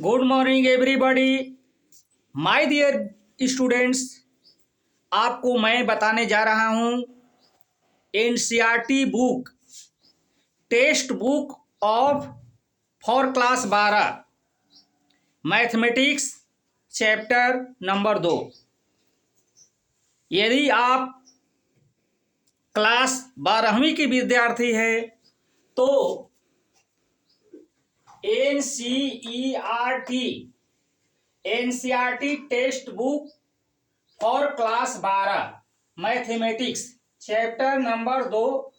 Good morning everybody my dear students. आपको मैं बताने जा रहा हूँ NCERT book text book of for class 12 mathematics chapter number 2। यदि आप क्लास 12वीं के विद्यार्थी हैं तो NCERT text book for class 12 mathematics chapter number 2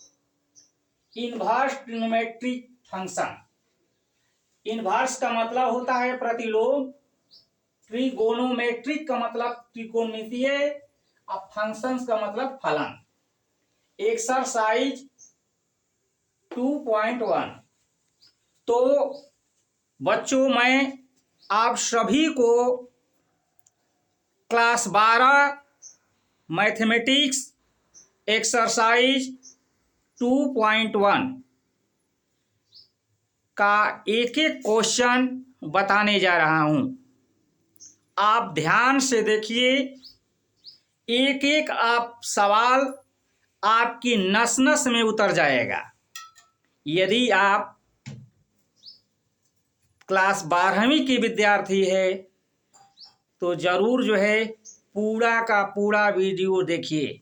inverse trigonometric function. Inverse का मतलब होता है प्रतिलोम, ट्रिगोनोमेट्रिक का मतलब त्रिकोणमितीय और फंक्शंस का मतलब फलन। एक्सरसाइज 2.1। तो बच्चों, मैं आप सभी को क्लास 12 मैथमेटिक्स एक्सरसाइज 2.1 का एक एक क्वेश्चन बताने जा रहा हूं। आप ध्यान से देखिए, एक एक आप सवाल आपकी नस नस में उतर जाएगा। यदि आप क्लास 12वीं के विद्यार्थी है तो जरूर पूरा का पूरा वीडियो देखिए।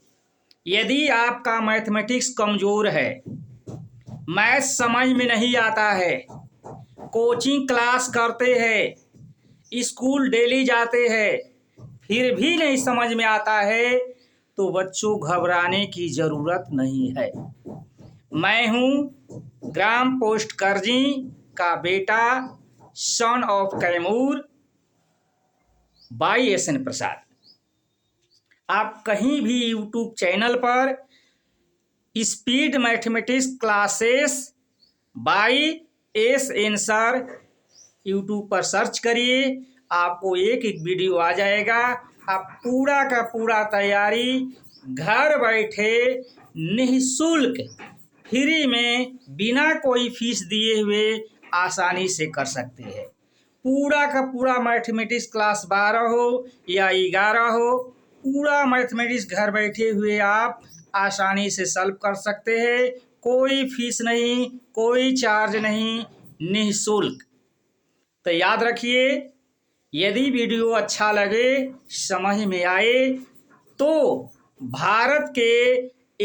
यदि आपका मैथमेटिक्स कमजोर है, मैथ समझ में नहीं आता है, कोचिंग क्लास करते हैं, स्कूल डेली जाते हैं, फिर भी नहीं समझ में आता है, तो बच्चों घबराने की ज़रूरत नहीं है। मैं हूँ ग्राम पोस्ट करजी का बेटा, son of Kaimur, by S N. Prasad. आप कहीं भी यूट्यूब चैनल पर speed mathematics classes by S N. Sir YouTube पर सर्च करिए, आपको एक एक वीडियो आ जाएगा। आप पूरा का पूरा तैयारी घर बैठे निःशुल्क फ्री में बिना कोई फीस दिए हुए आसानी से कर सकते हैं। पूरा का पूरा मैथमेटिक्स क्लास 12 हो या 11 हो, पूरा मैथमेटिक्स घर बैठे हुए आप आसानी से सॉल्व कर सकते हैं। कोई फीस नहीं, कोई चार्ज नहीं, निःशुल्क। तो याद रखिए, यदि वीडियो अच्छा लगे, समझ में आए, तो भारत के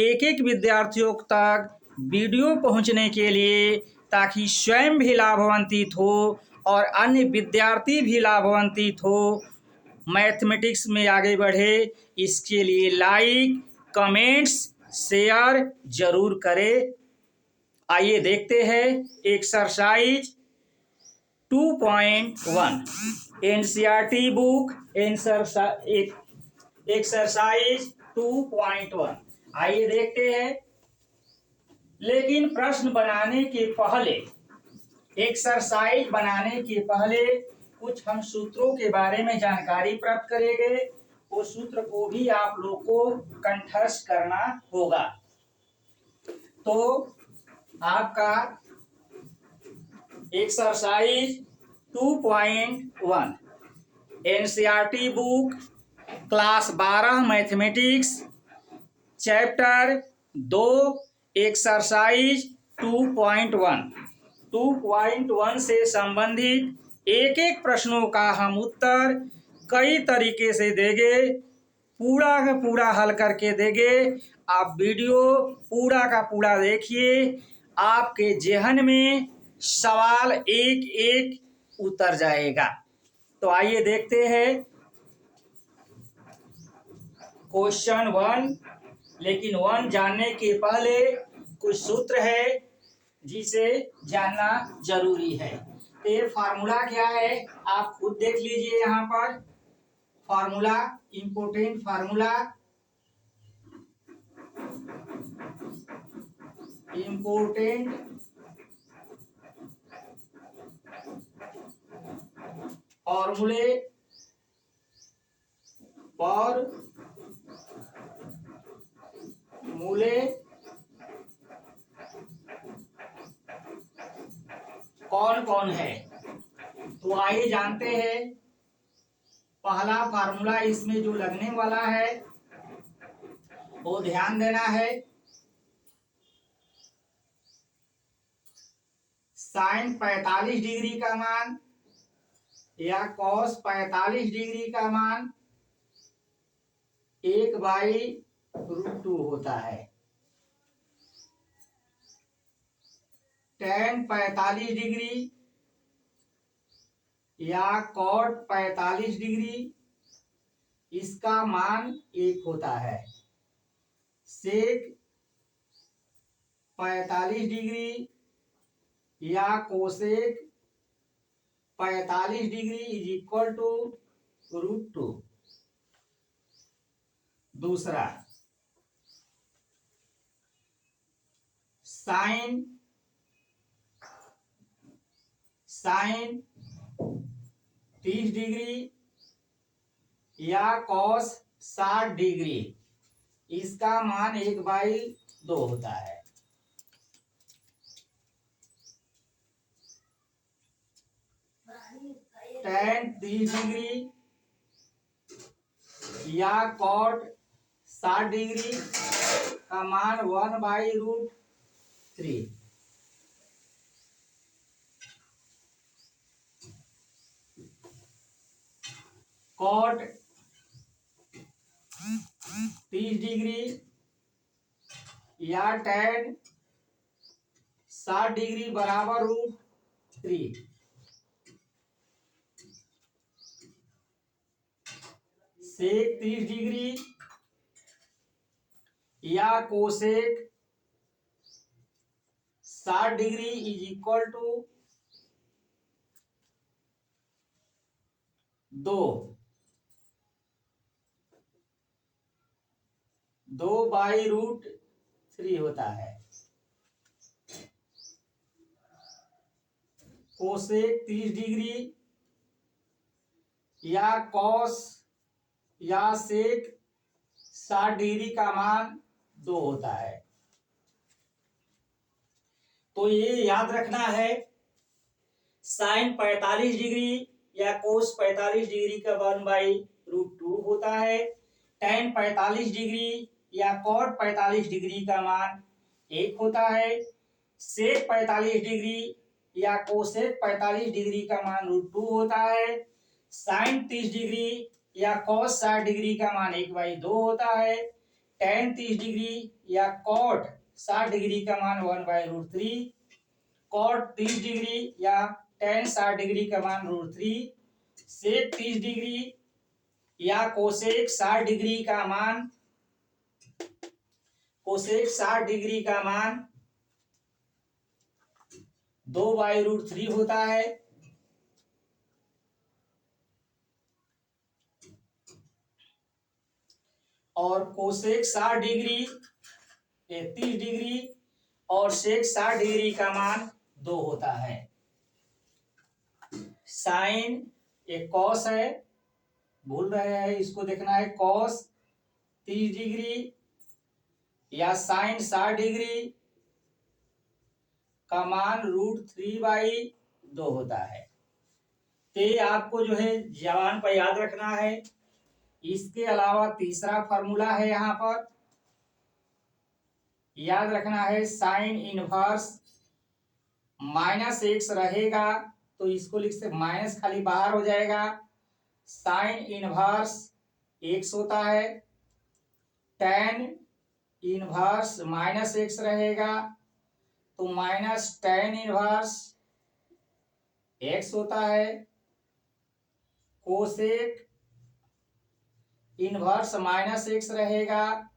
एक एक विद्यार्थियों तक वीडियो पहुंचने के लिए, ताकि स्वयं भी लाभान्वित हो और अन्य विद्यार्थी भी लाभान्वित हो, मैथमेटिक्स में आगे बढ़े, इसके लिए लाइक, कमेंट्स, शेयर जरूर करें। आइए देखते हैं एक्सरसाइज 2.1 एनसीईआरटी बुक एक्सरसाइज 2.1। आइए देखते हैं। लेकिन प्रश्न बनाने के पहले, एक्सरसाइज बनाने के पहले कुछ हम सूत्रों के बारे में जानकारी प्राप्त करेंगे। उस सूत्र को भी आप लोग को कंठस्थ करना होगा। तो आपका exercise 2.1 NCERT book class 12 mathematics chapter 2 exercise 2.1 से संबंधित एक एक प्रश्नों का हम उत्तर कई तरीके से देंगे, पूरा का पूरा हल करके देंगे। आप वीडियो पूरा का पूरा देखिए, आपके जहन में सवाल एक एक उतर जाएगा। तो आइए देखते हैं क्वेश्चन 1। लेकिन 1 जानने के पहले कुछ सूत्र है जिसे जानना जरूरी है। तो ये फार्मूला क्या है, आप खुद देख लीजिए। यहाँ पर फार्मूला, इंपोर्टेंट फार्मूला, इंपोर्टेंट फॉर्मूले कौन कौन है। तो आइए जानते हैं पहला फार्मूला इसमें जो लगने वाला है वो ध्यान देना है। साइन 45 डिग्री का मान या कॉस 45 डिग्री का मान 1/√2 होता है। टेन 45 डिग्री या कॉट 45 डिग्री इसका मान 1 होता है। सेक 45 डिग्री या cosec 45 degree is equal to √2। दूसरा साइन 30 डिग्री या कॉस 60 डिग्री इसका मान 1/2 होता है। टेन 30 डिग्री या कॉट 60 डिग्री का मान 1/√3। कॉट 30 डिग्री या टेन 60 डिग्री बराबर √3। सेक 30 डिग्री या cosec 60 degree is equal to 2/√3 होता है। कोसेक 30 डिग्री या कॉस या सेक 60 डिग्री का मान 2 होता है। तो ये याद रखना है साइन 45 डिग्री या कोस 45 डिग्री का 1/√2 होता है। टेन 45 डिग्री या कॉट 45 डिग्री का मान 1 होता है। सेक 45 डिग्री या कोसेक 45 डिग्री का मान √2 होता है। साइन 30 डिग्री या कॉस 60 डिग्री का मान 1/2 होता है। टेन 30 डिग्री या कॉट 60 डिग्री का मान 1/√3। कॉट 30 डिग्री या टेन 60 डिग्री का मान √3। सेक 30 डिग्री या कोसेक 60 डिग्री का मान 2/√3 होता है। और कोसेक 60 डिग्री 30 डिग्री और सेक 60 डिग्री का मान 2 होता है। साइन एक कॉस है, भूल रहे हैं, इसको देखना है। कॉस 30 डिग्री या साइन 60 डिग्री का मान √3/2 होता है। तो आपको जो है जबान पर याद रखना है। इसके अलावा तीसरा फॉर्मूला है, यहां पर याद रखना है। साइन इनवर्स -x रहेगा तो इसको लिख सकते, माइनस खाली बाहर हो जाएगा। साइन इनवर्स x होता है। टेन इनवर्स -x रहेगा तो माइनस टेन इनवर्स x होता है। कोसेक इनवर्स -x रहेगा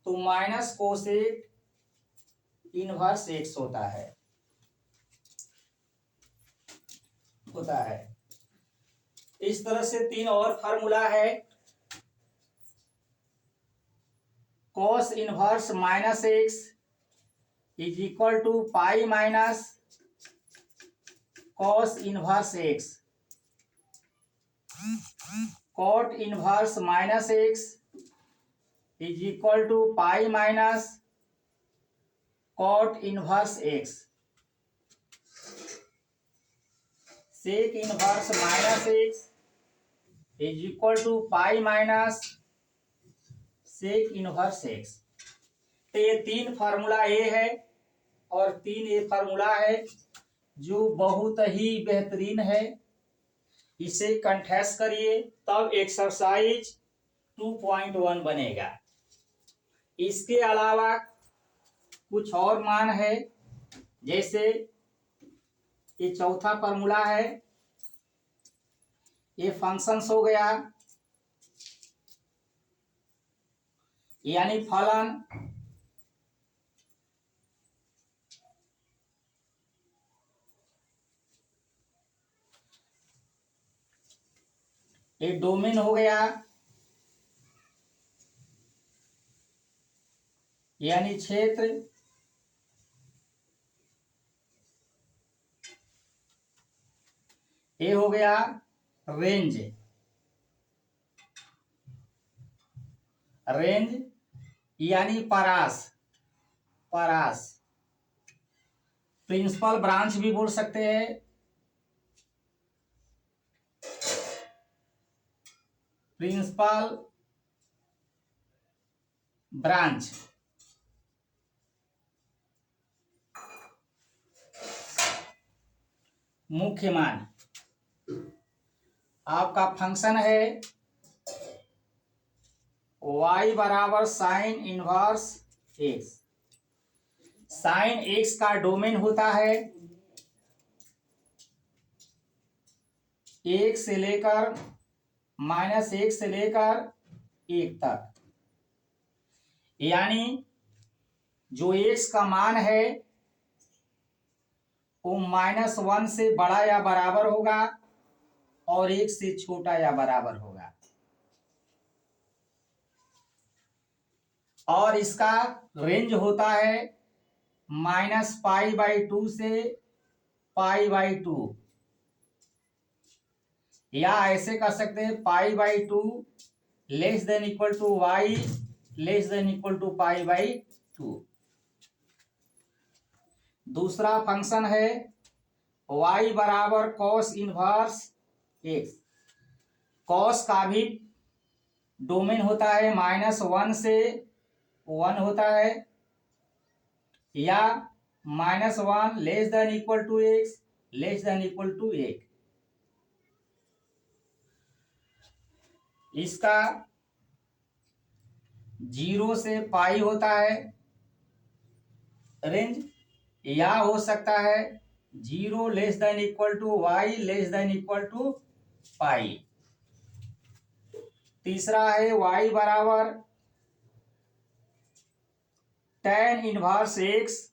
तो माइनस कोसेक इनवर्स x होता है। इस तरह से 3 और फार्मूला है। Cos inverse -x is equal to pi minus cos inverse x। Cot inverse -x is equal to pi minus cot inverse x। Sec inverse minus x is equal to pi minus sec inverse x. तो ये 3 formula ए है और 3 ए formula है जो बहुत ही बेहतरीन है। इसे कंठस्थ करिए तब एक्सरसाइज 2.1 बनेगा। इसके अलावा कुछ और मान है, जैसे ये चौथा फार्मूला है, ये फंक्शंस हो गया, यानी फलन। ये डोमेन हो गया, यानी क्षेत्र। ये हो गया रेंज। रेंज यानी परास। परास प्रिंसिपल ब्रांच भी बोल सकते हैं। Principal branch. मुख्य मान आपका फंक्शन है y बराबर sine inverse x. Sine x का डोमेन होता है 1 से लेकर -1 से लेकर 1 तक, यानी जो एक्स का मान है वो -1 से बड़ा या बराबर होगा और 1 से छोटा या बराबर होगा। और इसका रेंज होता है -π/2 से π/2, या ऐसे कर सकते हैं π/2 less than equal to y less than equal to π/2। दूसरा फंक्शन है y बराबर कॉस इनवर्स एक्स। कॉस का भी डोमेन होता है -1 से 1 होता है, या -1 less than equal to x less than equal to 1। इसका 0 से पाई होता है रेंज, या हो सकता है 0 less than equal to y less than equal to pi. तीसरा है y बराबर tan इनवर्स एक्स।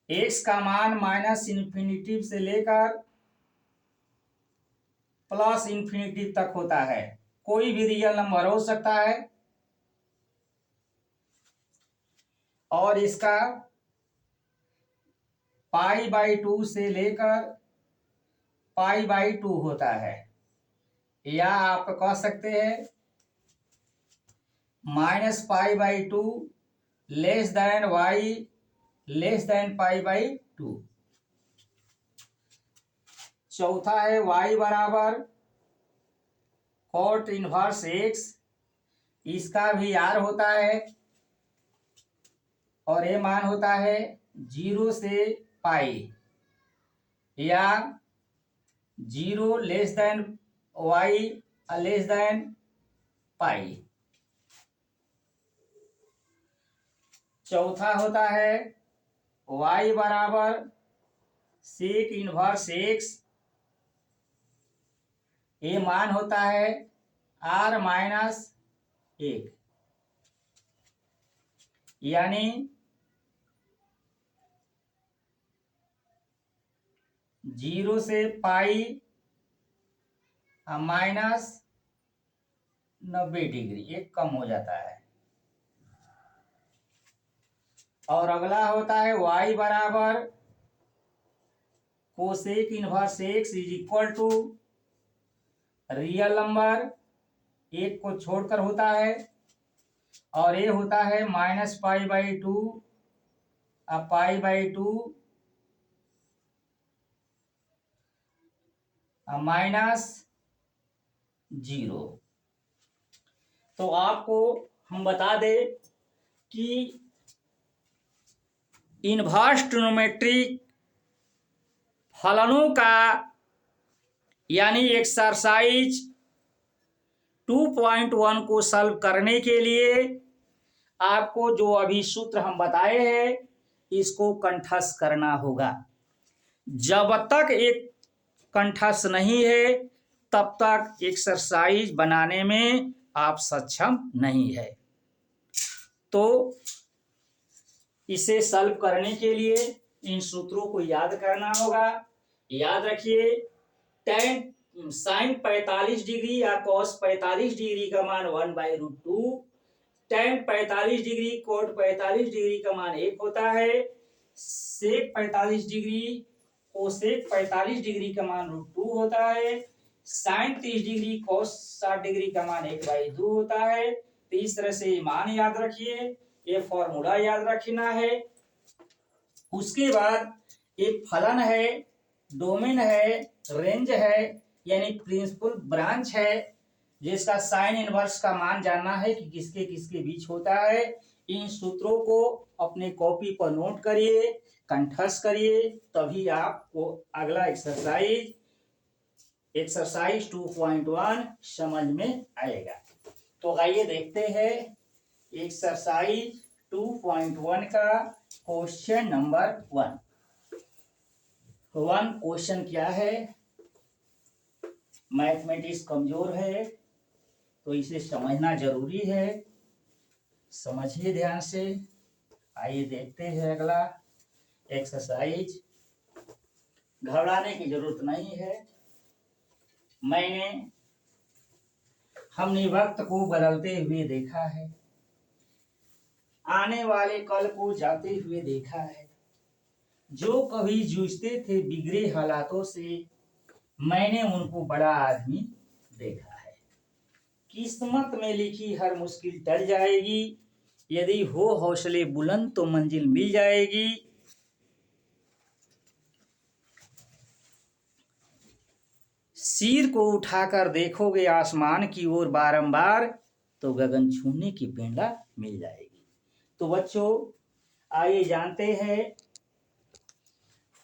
एक्स का मान -इन्फिनिटी से लेकर +इन्फिनिटी तक होता है। कोई भी रियल नंबर हो सकता है। और इसका π/2 से लेकर π/2 होता है, या आप कह सकते हैं -π/2 less than y less than π/2। चौथा है y बराबर कॉट इनवर्स एक्स। इसका भी r होता है और ये मान होता है 0 से पाई, या 0 less than y less than pi. चौथा होता है y बराबर सेक इनवर्स एक्स। ये मान होता है r-1, यानी 0 से पाई -90 डिग्री, एक कम हो जाता है। और अगला होता है y बराबर cosec inverse x is equal to real number 1 को छोड़कर होता है, और ये होता है -π/2 π/2 माइनस 0। तो आपको हम बता दें कि इनवर्स ट्रिग्नोमेट्रिक फलनों का यानी एक्सरसाइज 2.1 को सॉल्व करने के लिए आपको जो अभी सूत्र हम बताए हैं इसको कंठस्थ करना होगा। जब तक एक कंठस्थ नहीं है तब तक एक्सरसाइज बनाने में आप सक्षम नहीं है। तो इसे सॉल्व करने के लिए इन सूत्रों को याद करना होगा। याद रखिए, tan sin 45 डिग्री या cos 45 डिग्री का मान 1/√2, tan 45 डिग्री cot 45 डिग्री का मान 1 होता है, sec 45 डिग्री कोसेक 45 डिग्री का मान √2 होता है, sin 30 डिग्री cos 60 डिग्री का मान 1/2 होता है। तो इस तरह से मान याद रखिए, ये फॉर्मूला याद रखना है। उसके बाद एक फलन है, डोमेन है, रेंज है, यानी प्रिंसिपल ब्रांच है, जिसका साइन इनवर्स का मान जानना है कि किसके किसके बीच होता है। इन सूत्रों को अपने कॉपी पर नोट करिए, कंठस्थ करिए, तभी आपको अगला एक्सरसाइज 2.1 समझ में आएगा। तो आइए देखते हैं एक्सरसाइज 2.1 का क्वेश्चन नंबर 1। क्वेश्चन क्या है? मैथमेटिक्स कमजोर है तो इसे समझना जरूरी है, समझिए ध्यान से। आइए देखते हैं अगला एक्सरसाइज। घबराने की जरूरत नहीं है। हमने वक्त को बदलते हुए देखा है, आने वाले कल को जाते हुए देखा है। जो कभी जूझते थे बिगड़े हालातों से, मैंने उनको बड़ा आदमी देखा है। किस्मत में लिखी हर मुश्किल टल जाएगी, यदि हो हौसले बुलंद तो मंजिल मिल जाएगी। सिर को उठाकर देखोगे आसमान की ओर बारंबार, तो गगन छूने की प्रेरणा मिल जाएगी। तो बच्चों आइए जानते हैं,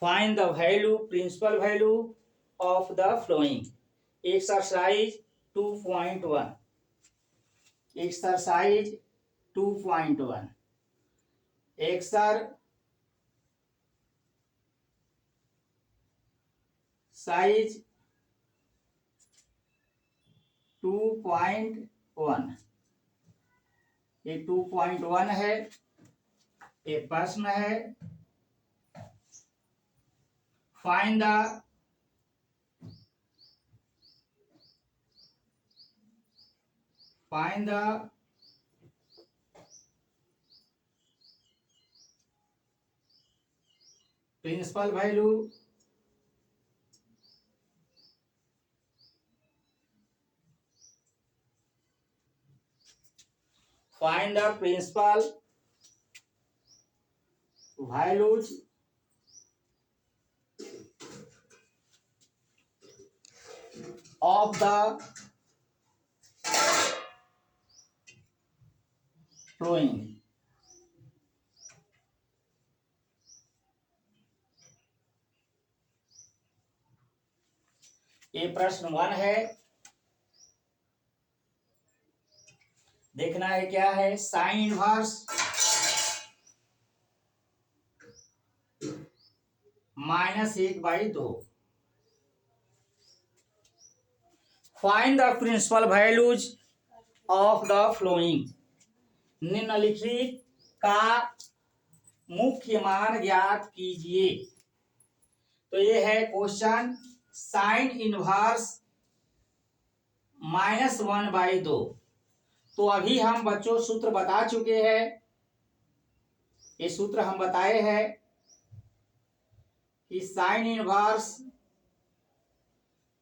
find the value, principal value of the following. Exercise 2.1। Exercise 2.1 exercise 2.1। ये 2.1 है। ये प्रश्न है, find the principal value find the principal values of the flowing। ये प्रश्न 1 है। देखना है क्या है, sine inverse -1/2। Find the principal values of the following. निम्नलिखित का मुख्य मान ज्ञात कीजिए। तो ये है क्वेश्चन, साइन इनवर्स -1/2। तो अभी हम बच्चों सूत्र बता चुके हैं। ये सूत्र हम बताए हैं कि साइन इनवर्स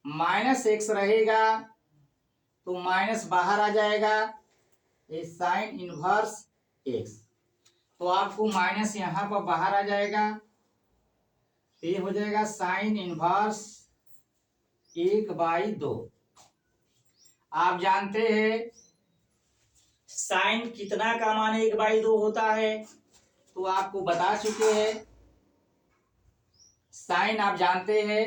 -x रहेगा तो माइनस बाहर आ जाएगा, ये साइन इनवर्स x। तो आपको माइनस यहां पर बाहर आ जाएगा, ये हो जाएगा साइन इनवर्स 1/2। आप जानते हैं साइन कितना का मान 1/2 होता है, तो आपको बता चुके हैं। साइन आप जानते हैं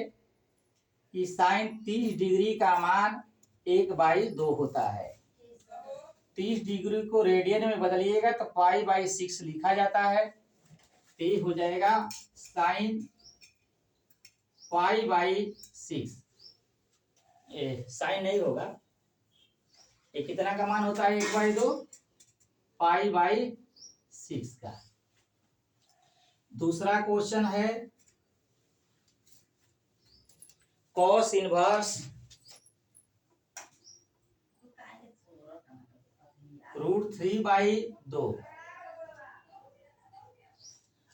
कि साइन 30 डिग्री का मान 1/2 होता है। 30 डिग्री को रेडियन में बदलिएगा तो π/6 लिखा जाता है। तो ये हो जाएगा साइन π/6। साइन नहीं होगा, ये कितना का मान होता है 1/2? π/6 का। दूसरा क्वेश्चन है कॉस इनवर्स √3/2।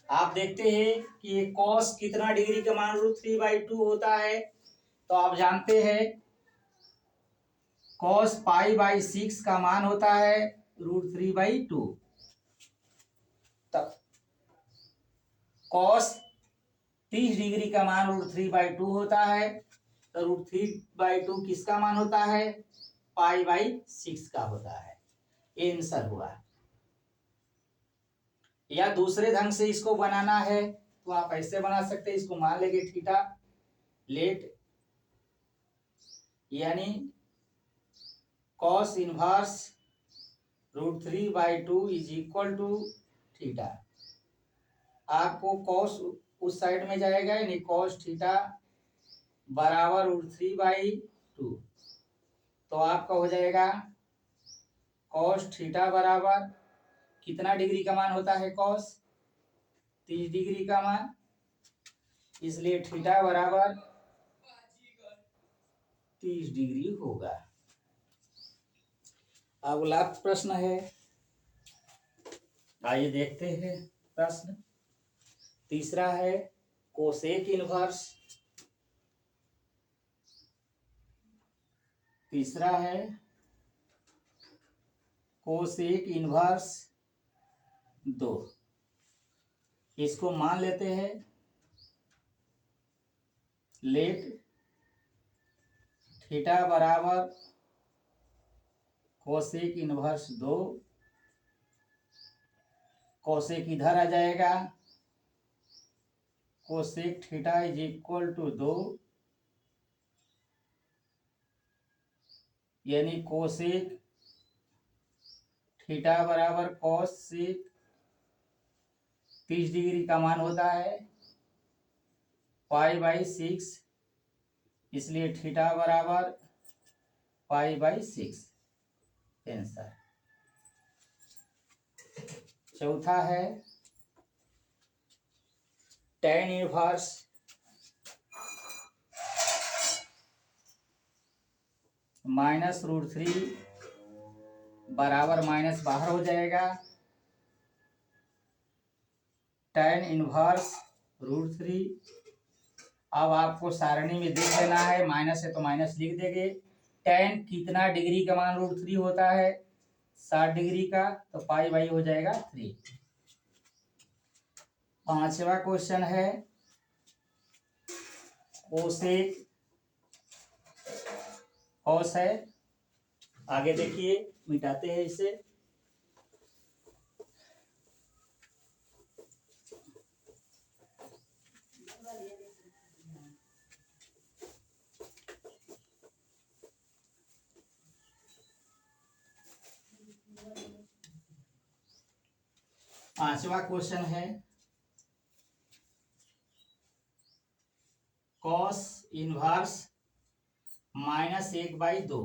आप देखते हैं कि ये कॉस कितना डिग्री का मान √3/2 होता है, तो आप जानते हैं कॉस π/6 का मान होता है √3/2। तब कॉस 30 डिग्री का मान √3/2 होता है, तो √3/2 किसका मान होता है? π/6 का होता है। ये आंसर हुआ। या दूसरे ढंग से इसको बनाना है तो आप ऐसे बना सकते हैं, इसको मान लेंगे थीटा लेट, यानी cos inverse √3/2 is equal to theta. आपको कॉस उस साइड में जाएगा, यानी कॉस थीटा बराबर √3/2। तो आपका हो जाएगा कॉस थीटा बराबर कितना डिग्री का मान होता है कॉस? 30 डिग्री का मान, इसलिए थीटा बराबर 30 डिग्री होगा। अब लास्ट प्रश्न है, आइए देखते हैं प्रश्न। तीसरा है कोसेक इनवर्स। तीसरा है कोसेक इनवर्स 2। इसको मान लेते हैं लेट थीटा बराबर कोसेक इनवर्स 2। कोसेक इधर आ जाएगा, cosec theta is equal to 2, यानी कोसेक थीटा बराबर कोसेक 30 डिग्री का मान होता है π/6, इसलिए थीटा बराबर π/6 आंसर। चौथा है tan इनवर्स -√3 बराबर माइनस बाहर हो जाएगा, tan इनवर्स √3। अब आपको सारणी में देख लेना है, माइनस है तो माइनस लिख देंगे। tan कितना डिग्री का मान √3 होता है? 60 डिग्री का, तो π/, हो जाएगा 3। पांचवा क्वेश्चन है कोसेक कॉस है। आगे देखिए, मिटाते हैं इसे। पांचवा क्वेश्चन है कॉस इनवर्स -1/2।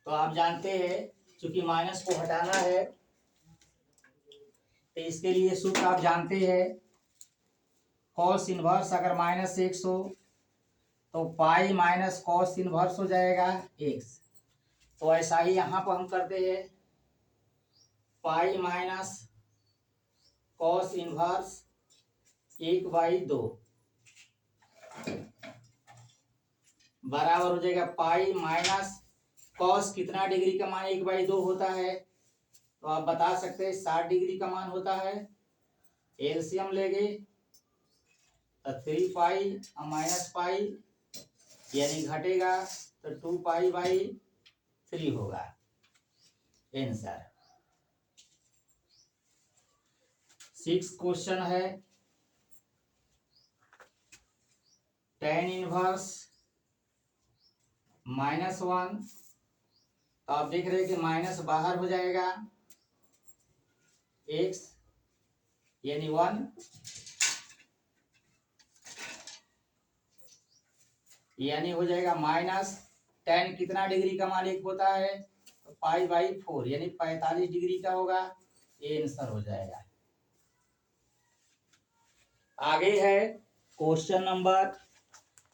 तो आप जानते हैं चूंकि माइनस को हटाना है, तो इसके लिए सूत्र आप जानते हैं, कॉस इनवर्स अगर -x हो तो पाई माइनस कॉस इनवर्स हो जाएगा x। तो ऐसा ही यहाँ पर हम करते हैं, पाई माइनस कॉस इनवर्स 1/2 बराबर हो जाएगा पाई माइनस कॉस कितना डिग्री का मान 1/2 होता है? तो आप बता सकते हैं 60 डिग्री का मान होता है। एलसीएम लेंगे तो 3 पाई माइनस पाई यानी घटेगा तो 2π/3 होगा आंसर। 6 क्वेश्चन है tan−1 -1। तो आप देख रहे हैं कि माइनस बाहर हो जाएगा, x यानी 1, यानी हो जाएगा माइनस tan कितना डिग्री का मान एक होता है, तो π/4 यानी 45 डिग्री का होगा, ये आंसर हो जाएगा। आगे है क्वेश्चन नंबर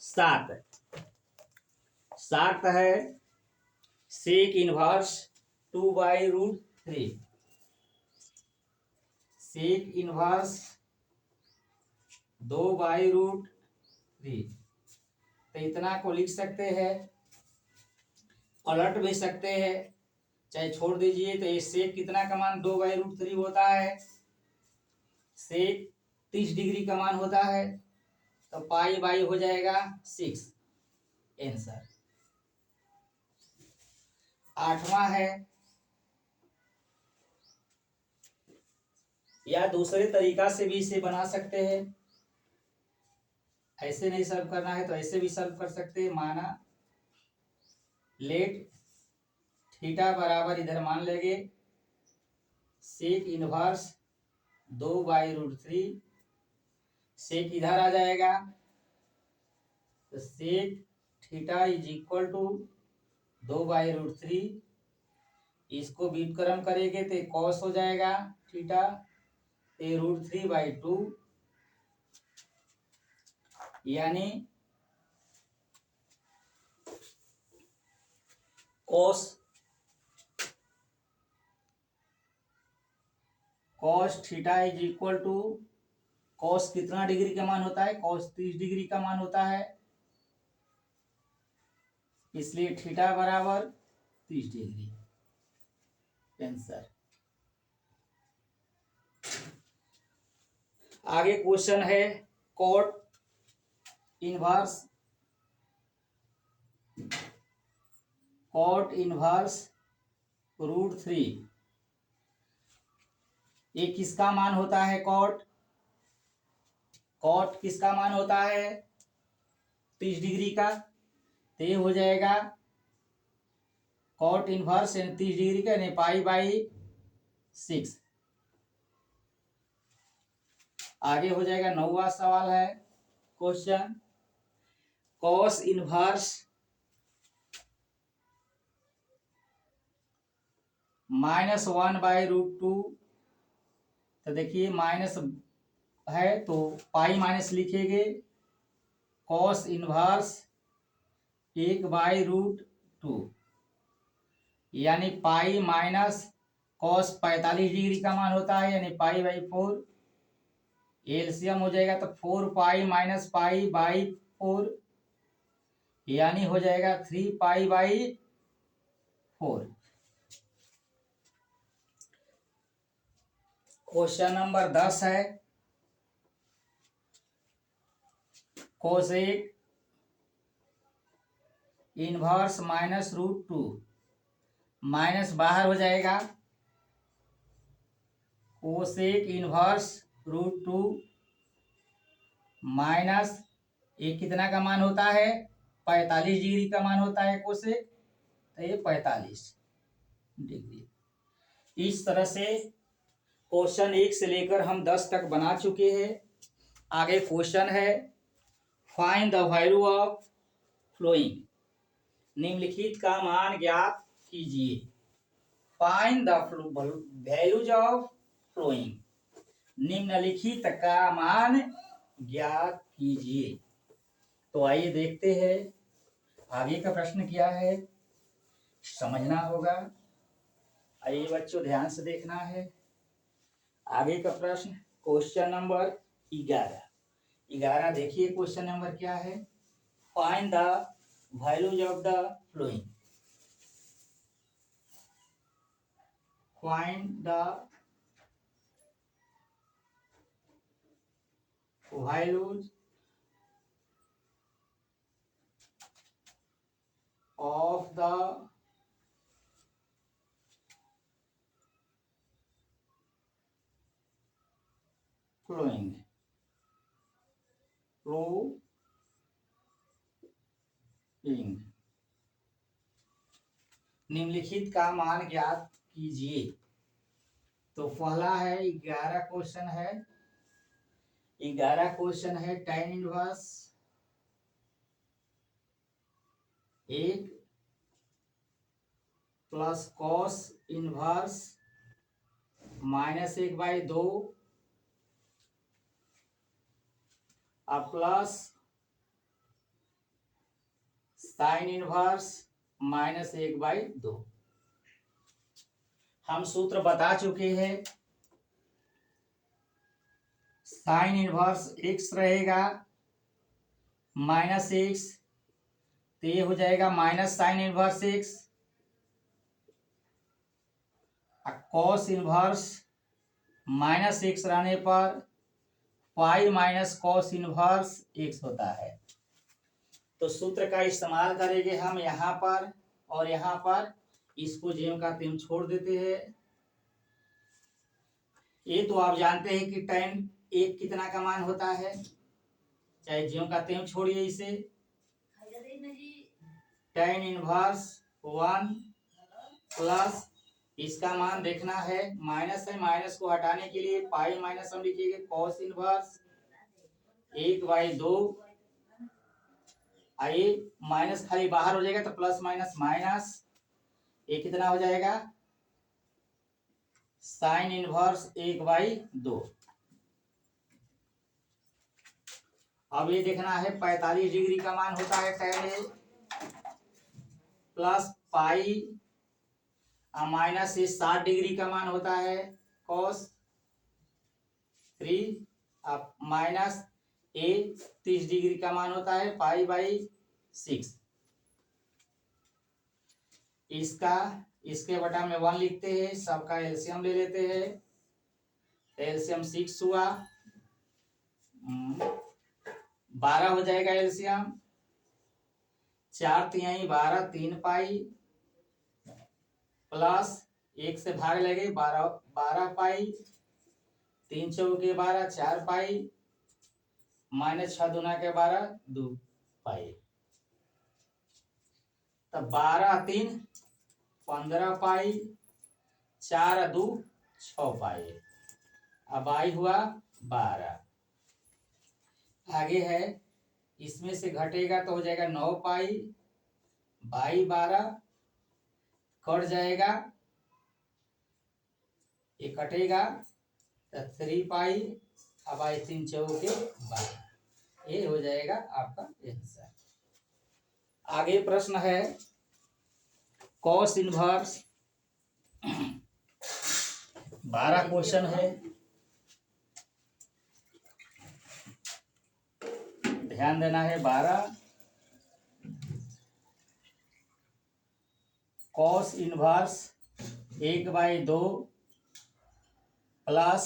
7। 7 है सेक इनवर्स 2/√3। Sec inverse 2/√3। तो इतना को लिख सकते हैं, पलट भी सकते हैं, चाहे छोड़ दीजिए। तो ये सेक कितना का मान 2/√3 होता है, सेक 30 डिग्री का मान होता है, तो π/, हो जाएगा 6 आंसर। 8वां है, या दूसरे तरीका से भी इसे बना सकते हैं, ऐसे नहीं सॉल्व करना है तो ऐसे भी सॉल्व कर सकते हैं। माना लेट थीटा बराबर इधर मान लेंगे सेक इनवर्स 2/√3, सेक इधर आ जाएगा, तो sec theta is equal to 2/√3। इसको व्युत्क्रम करेंगे तो कॉस हो जाएगा थीटा, √3/2, यानी cos theta is equal to, cos कितना डिग्री का मान होता है, कॉस 30 डिग्री का मान होता है, इसलिए थीटा बराबर 30 डिग्री आंसर। आगे क्वेश्चन है कॉट इनवर्स √3। ये किसका मान होता है, कॉट किसका मान होता है 30 डिग्री का, तो ये हो जाएगा कॉट इनवर्स 30 डिग्री का यानी π/6। आगे हो जाएगा 9वां सवाल है क्वेश्चन, कॉस इनवर्स -1/√2। तो देखिए माइनस है तो पाई माइनस लिखेंगे, कॉस इनवर्स 1/√2, यानी पाई माइनस कॉस 45 डिग्री का मान होता है, यानी π/4। एलसीएम हो जाएगा तो 4π - π/4, यानी हो जाएगा 3π/4। क्वेश्चन नंबर 10 है कोसेक इनवर्स -√2, माइनस बाहर हो जाएगा, कोसेक इनवर्स √2 माइनस ये कितना का मान होता है, 45 डिग्री का मान होता है कोसेक, तो ये 45 डिग्री। इस तरह से क्वेश्चन 1 से लेकर हम 10 तक बना चुके हैं। आगे क्वेश्चन है find the value of following, निम्नलिखित का मान ज्ञात कीजिए। Find the values of following, निम्नलिखित का मान ज्ञात कीजिए। तो आइए देखते हैं आगे का प्रश्न क्या है, समझना होगा। आइए बच्चों ध्यान से देखना है। आगे का प्रश्न क्वेश्चन नंबर 11 देखिए क्वेश्चन नंबर क्या है, find the values of the flowing. Find the values of the flowing निम्नलिखित का मान ज्ञात कीजिए। तो पहला है 11 क्वेश्चन है, 11 क्वेश्चन है tan inverse 1 plus cos inverse -1/2 plus sign inverse -1/2। हम सूत्र बता चुके हैं। साइन इनवर्स x रहेगा -x, तो ये हो जाएगा minus sine inverse x। Cos inverse -x रहने पर पाई माइनस कॉस इनवर्स x होता है। तो सूत्र का इस्तेमाल करेंगे हम यहाँ पर और यहाँ पर, इसको ज्यों का त्यों छोड़ देते हैं। ये तो आप जानते हैं कि tan 1 कितना का मान होता है, चाहे ज्यों का त्यों छोड़िए इसे। tan इनवर्स 1 प्लस इसका मान देखना है, माइनस है, माइनस को हटाने के लिए पाई माइनस हम लिखेंगे कॉस इनवर्स 1/2। आइए माइनस खाली बाहर हो जाएगा तो प्लस माइनस माइनस, ये कितना हो जाएगा साइन इनवर्स 1/2। अब ये देखना है 45 डिग्री का मान होता है tan A plus pi minus से 60 डिग्री का मान होता है cos 3 माइनस A 30 डिग्री का मान होता है पाई/6। इसके बटा में 1 लिखते हैं, सबका एलसीएम ले लेते हैं। एलसीएम 6 हुआ, 12 हो जाएगा एलसीएम, 4×3 12 3 पाई प्लस 1 से भाग लगे 12 पाई, 3 चौके 12 4 पाई माइनस 6 दूना के 12 2 पाई। तब 12×3 15 पाई, 4×2 6 पाई। अब आई हुआ 12। आगे है, इसमें से घटेगा तो हो जाएगा 9 पाई बाई 12, कट जाएगा, ये कटेगा तो 3 पाई अब आई 3 चौके 12। ये हो जाएगा आपका आंसर। आगे प्रश्न है कॉस इनवर्स 12 क्वेश्चन है, ध्यान देना है। 12 cos inverse 1/2 plus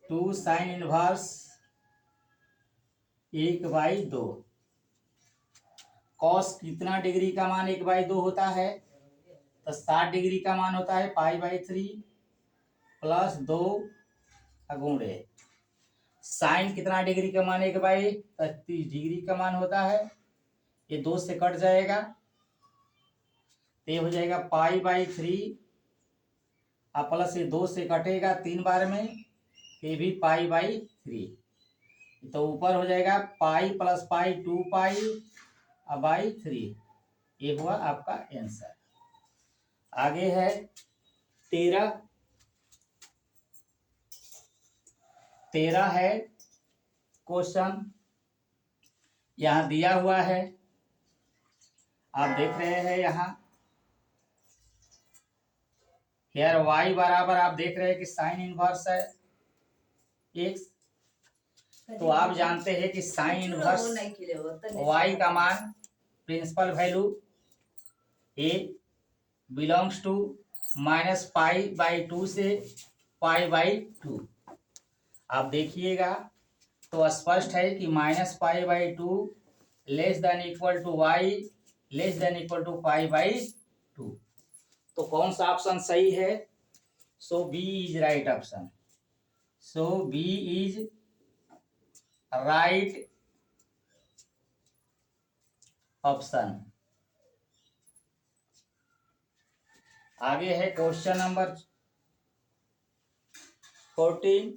2 sign inverse 1/2। Cos कितना डिग्री का मान 1/2 होता है, तो 60 डिग्री का मान होता है पाई/3 प्लस 2 गुणे साइन कितना डिग्री का मान 1/30 डिग्री का मान होता है, ये 2 से कट जाएगा, तो ये हो जाएगा पाई/3 प्लस ये 2 से कटेगा 3 बार में, ये भी पाई/3, तो ऊपर हो जाएगा पाई प्लस पाई 2 पाई/3। ये हुआ आपका आंसर। आगे है 13 है क्वेश्चन, यहां दिया हुआ है, आप देख रहे हैं यहाँ यार y बराबर आप देख रहे हैं कि साइन इनवर्स है x, तो आप जानते हैं कि साइन इनवर्स y का मान principal value a belongs to -पाई/2 से पाई/2। आप देखिएगा तो स्पष्ट है कि -पाई/2 less than equal to y less than equal to pi by 2। तो कौन सा ऑप्शन सही है? So B is right option. So B is right option. आगे है क्वेश्चन नंबर 14।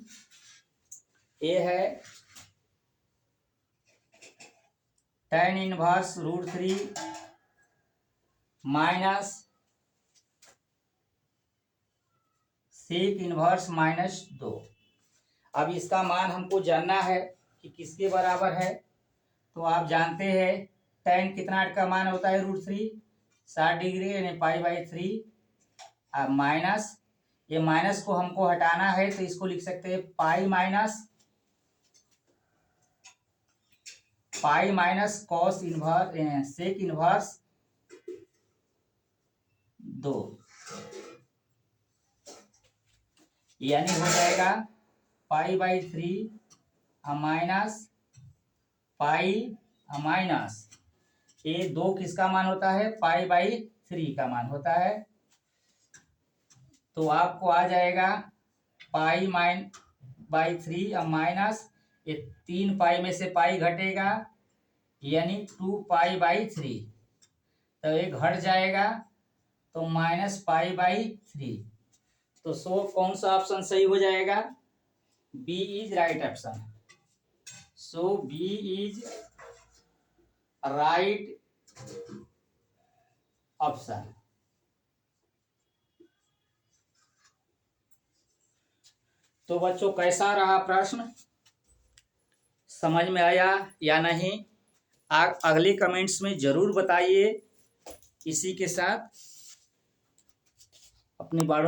ये है tan inverse √3 minus sec inverse -2। अब इसका मान हमको जानना है कि किसके बराबर है। तो आप जानते हैं tan कितना का मान होता है √3 60 डिग्री यानी पाई बाई 3। अब माइनस, ये माइनस को हमको हटाना है तो इसको लिख सकते हैं pi minus cos inverse sec inverse 2, यानी हो जाएगा pi by 3 minus pi minus ये 2 किसका मान होता है? पाई बाई 3 का मान होता है। तो आपको आ जाएगा पाई बाई 3 माइनस ये 3 पाई में से पाई घटेगा यानी 2 पाई बाई 3, तो ये घट जाएगा तो माइनस पाई बाई 3। तो सो कौन सा ऑप्शन सही हो जाएगा? B is right option. So B is right option. तो बच्चों कैसा रहा प्रश्न? समझ में आया या नहीं? अगले कमेंट्स में जरूर बताइए। इसी के साथ अपने बाड़ों